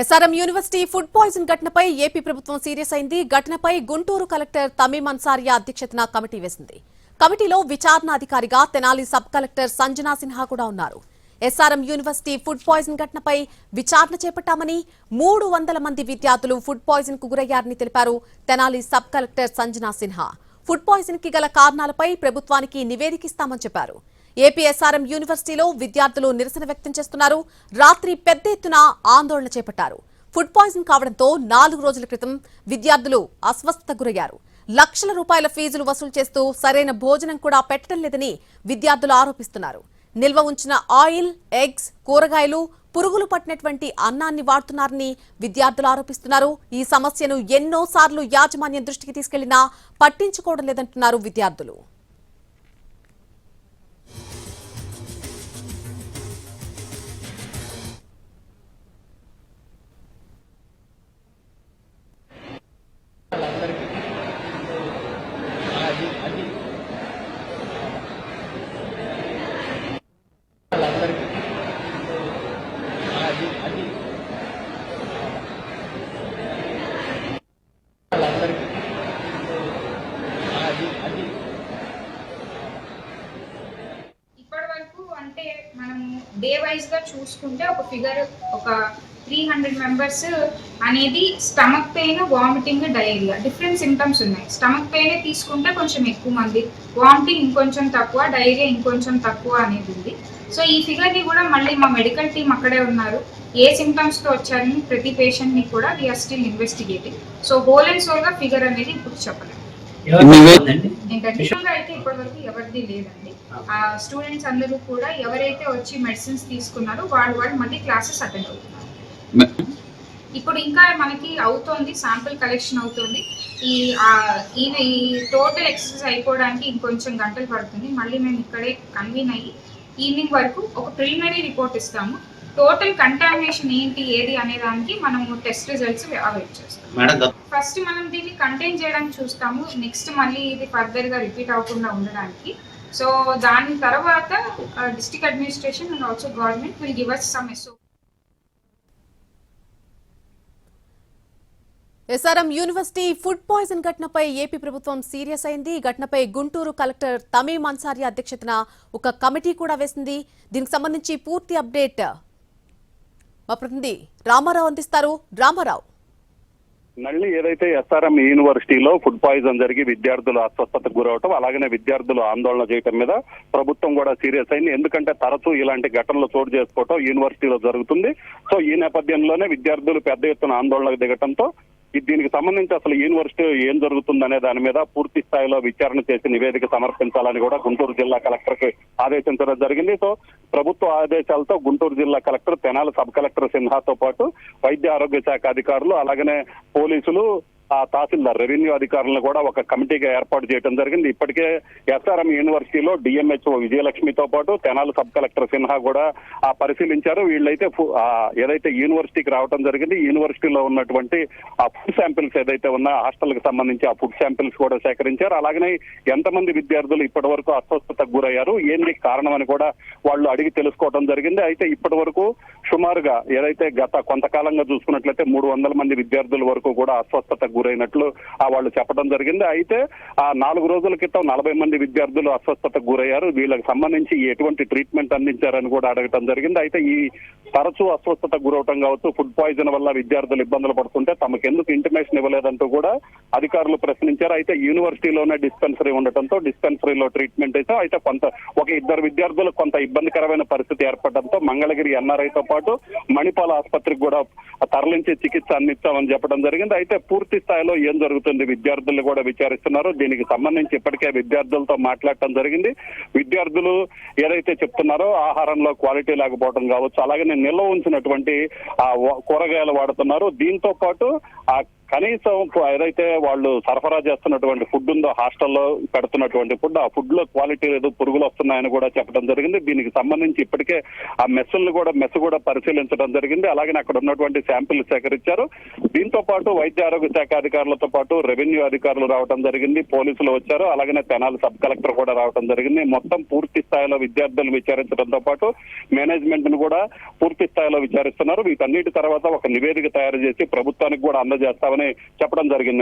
SRM university food poison ఘటనపై AP ప్రభుత్వం serious అయింది. ఘటనపై గుంటూరు కలెక్టర్ తమీం అన్సారియా అధ్యక్షతన కమిటీ వేసింది. కమిటీలో విచారణ అధికారిగా తెనాలి సబ్ కలెక్టర్ సంజనా సిన్హా కూడా ఉన్నారు. ఎస్ఆర్ఎం యూనివర్సిటీ ఫుడ్ పాయిజన్ ఘటనపై విచారణ చేపట్టామని 300 మంది విద్యార్థులు ఫుడ్ పాయిజన్ కు గురయ్యారని తెలిపారు Tenali sub collector Sanjana Sinha. Food poison కి గల కారణాలపై ప్రభుత్వానికి నివేదికిస్తామని చెప్పారు. ఏపీ ఎస్ఆర్ఎం యూనివర్సిటీలో విద్యార్థులు నిరసన వ్యక్తం చేస్తున్నారు. రాత్రి పెద్ద ఎత్తున ఆందోళన చేపట్టారు. ఫుడ్ పాయిజన్ కావడంతో 4 రోజుల క్రితం విద్యార్థులు అస్వస్థతకు గురయ్యారు. లక్షల రూపాయల ఫీజులు వసూలు చేస్తూ సరైన భోజనం కూడా పెట్టడం లేదని విద్యార్థులు ఆరోపిస్తున్నారు. నిల్వ ఉంచిన ఆయిల్, ఎగ్స్, కూరగాయలు, పురుగులు పట్టినటువంటి అన్నాన్ని వాడుతున్నారని విద్యార్థులు ఆరోపిస్తున్నారు. ఈ సమస్యను ఎన్నోసార్లు యాజమాన్యం దృష్టికి తీసుకెళ్లినా పట్టించుకోవడం లేదంటున్నారు విద్యార్థులు. ఇప్పటి వరకు అంటే మనము డే వైజ్ గా చూసుకుంటే ఒక ఫిగర్ ఒక 300 మెంబర్స్ అనేది stomach pain, vomiting, diarrhoea different symptoms ఉన్నాయి. స్టమక్ పెయిన్ తీసుకుంటే కొంచెం ఎక్కువ మంది, వామిటింగ్ ఇంకొంచెం తక్కువ, డయేరియా ఇంకొంచెం తక్కువ అనేది ఉంది. సో ఈ ఫిగర్ ని కూడా మళ్ళీ మా మెడికల్ టీం అక్కడే ఉన్నారు. ఏ సిమ్టమ్స్ తో వచ్చారని ప్రతి పేషెంట్ ని కూడా we are still investigating. So whole and soul గా ఫిగర్ అనేది ఇప్పుడు చెప్పలేము. ఏంటంటే అయితే ఇప్పటి వరకు ఎవరిది లేదండి. ఆ స్టూడెంట్స్ అందరూ కూడా ఎవరైతే వచ్చి మెడిసిన్స్ తీసుకున్నారో వాళ్ళు మళ్ళీ క్లాసెస్ అటెండ్ అవుతున్నారు. ఇప్పుడు ఇంకా మనకి అవుతోంది, శాంపుల్ కలెక్షన్ అవుతుంది. ఈ టోటల్ ఎక్సర్సైజ్ అయిపోవడానికి ఇంకొంచెం గంటలు పడుతుంది. మళ్ళీ మేము ఇక్కడే కన్వీన్ అయ్యి ఈవినింగ్ వరకు ఒక ప్రిలిమినరీ రిపోర్ట్ ఇస్తాము. టోటల్ కంటామినేషన్ ఏంటి ఏది అనే దానికి మనము టెస్ట్ రిజల్ట్స్ అవైట్ చేస్తాం. ఫస్ట్ మనం దీన్ని కంటైన్ చేయడానికి చూస్తాము. నెక్స్ట్ మళ్ళీ ఇది ఫర్దర్ గా రిపీట్ అవ్వకుండా ఉండడానికి. సో దాని తర్వాత district administration and also government will give us some SOP. SRM university food poison ఘటనపై ఏపీ ప్రభుత్వం సీరియస్ అయింది. ఈ ఘటనపై గుంటూరు కలెక్టర్ తమీం అన్సారియా అధ్యక్షతన ఒక కమిటీ కూడా వేసింది. దీనికి సంబంధించి పూర్తి అప్డేట్ మా ప్రతినిధి రామారావు అందిస్తారు. రామారావు, మళ్ళీ ఏదైతే ఎస్ఆర్ఎం యూనివర్సిటీలో ఫుడ్ పాయిజన్ జరిగి విద్యార్థులు అస్వస్థతకు గురవటం, అలాగనే విద్యార్థులు ఆందోళన చేయటం మీద ప్రభుత్వం కూడా సీరియస్ అయింది. ఎందుకంటే తరచూ ఇలాంటి ఘటనలు చోటు చేసుకోవటం యూనివర్సిటీలో జరుగుతుంది. సో ఈ నేపథ్యంలోనే విద్యార్థులు పెద్ద ఎత్తున ఆందోళనకు దిగటంతో దీనికి సంబంధించి అసలు యూనివర్సిటీ ఏం జరుగుతుందనే దాని మీద పూర్తి స్థాయిలో విచారణ చేసి నివేదిక సమర్పించాలని కూడా గుంటూరు జిల్లా కలెక్టర్ కి ఆదేశించడం జరిగింది. సో ప్రభుత్వ ఆదేశాలతో గుంటూరు జిల్లా కలెక్టర్, తెనాలి సబ్ కలెక్టర్ సిన్హాతో పాటు వైద్య ఆరోగ్య శాఖ అధికారులు, అలాగనే పోలీసులు, తహసీల్దార్, రెవెన్యూ అధికారులను కూడా ఒక కమిటీగా ఏర్పాటు చేయడం జరిగింది. ఇప్పటికే ఎస్ఆర్ఎం యూనివర్సిటీలో డిఎంహెచ్ఓ విజయలక్ష్మితో పాటు తెనాలి సబ్ కలెక్టర్ సిన్హా కూడా పరిశీలించారు. వీళ్ళైతే ఏదైతే యూనివర్సిటీకి రావడం జరిగింది, యూనివర్సిటీలో ఉన్నటువంటి ఆ ఫుడ్ శాంపిల్స్ ఏదైతే ఉన్నా హాస్టల్కి సంబంధించి ఆ ఫుడ్ శాంపిల్స్ కూడా సేకరించారు. అలాగనే ఎంతమంది విద్యార్థులు ఇప్పటి వరకు అస్వస్థతకు గురయ్యారు, ఏంది కారణం అని కూడా వాళ్ళు అడిగి తెలుసుకోవడం జరిగింది. అయితే ఇప్పటి వరకు సుమారుగా ఏదైతే గత కొంతకాలంగా చూసుకున్నట్లయితే 300 మంది విద్యార్థుల వరకు కూడా అస్వస్థతకు గురైనట్లు వాళ్ళు చెప్పడం జరిగింది. అయితే ఆ 4 రోజుల క్రితం 40 మంది విద్యార్థులు అస్వస్థతకు గురయ్యారు. వీళ్ళకి సంబంధించి ఎటువంటి ట్రీట్మెంట్ అందించారని కూడా అడగటం జరిగింది. అయితే ఈ తరచూ అస్వస్థతకు గురవటం కావచ్చు, ఫుడ్ పాయిజన్ వల్ల విద్యార్థులు ఇబ్బందులు పడుతుంటే తమకెందుకు ఇంటిమేషన్ ఇవ్వలేదంటూ కూడా అధికారులు ప్రశ్నించారు. అయితే యూనివర్సిటీలోనే డిస్పెన్సరీ ఉండటంతో డిస్పెన్సరీలో ట్రీట్మెంట్ అయితే ఒక 2 విద్యార్థులకు కొంత ఇబ్బందికరమైన పరిస్థితి ఏర్పడడంతో మంగళగిరి ఎన్ఆర్ఐతో పాటు మణిపాల్ ఆసుపత్రికి కూడా తరలించి చికిత్స అందించామని చెప్పడం జరిగింది. అయితే పూర్తి స్థాయిలో ఏం జరుగుతుంది విద్యార్థులు కూడా విచారిస్తున్నారు. దీనికి సంబంధించి ఇప్పటికే విద్యార్థులతో మాట్లాడటం జరిగింది. విద్యార్థులు ఏదైతే చెప్తున్నారో ఆహారంలో క్వాలిటీ లేకపోవడం కావచ్చు, అలాగే నిల్వ ఉంచినటువంటి కూరగాయలు వాడుతున్నారు. దీంతో పాటు ఆ కనీసం ఏదైతే వాళ్ళు సరఫరా చేస్తున్నటువంటి ఫుడ్ ఉందో హాస్టల్లో పెడుతున్నటువంటి ఫుడ్, ఆ ఫుడ్ లో క్వాలిటీ లేదు, పురుగులు వస్తున్నాయని కూడా చెప్పడం జరిగింది. దీనికి సంబంధించి ఇప్పటికే ఆ మెస్ కూడా పరిశీలించడం జరిగింది. అలాగే అక్కడ ఉన్నటువంటి శాంపిల్ సేకరించారు. దీంతో పాటు వైద్య ఆరోగ్య శాఖ అధికారులతో పాటు రెవెన్యూ అధికారులు రావడం జరిగింది, పోలీసులు వచ్చారు, అలాగనే తెనాలి సబ్ కలెక్టర్ కూడా రావడం జరిగింది. మొత్తం పూర్తి స్థాయిలో విద్యార్థులను విచారించడంతో పాటు మేనేజ్మెంట్ ను కూడా పూర్తి స్థాయిలో విచారిస్తున్నారు. వీటన్నిటి తర్వాత ఒక నివేదిక తయారు చేసి ప్రభుత్వానికి కూడా అందజేస్తామని చెప్పడం జరిగింది.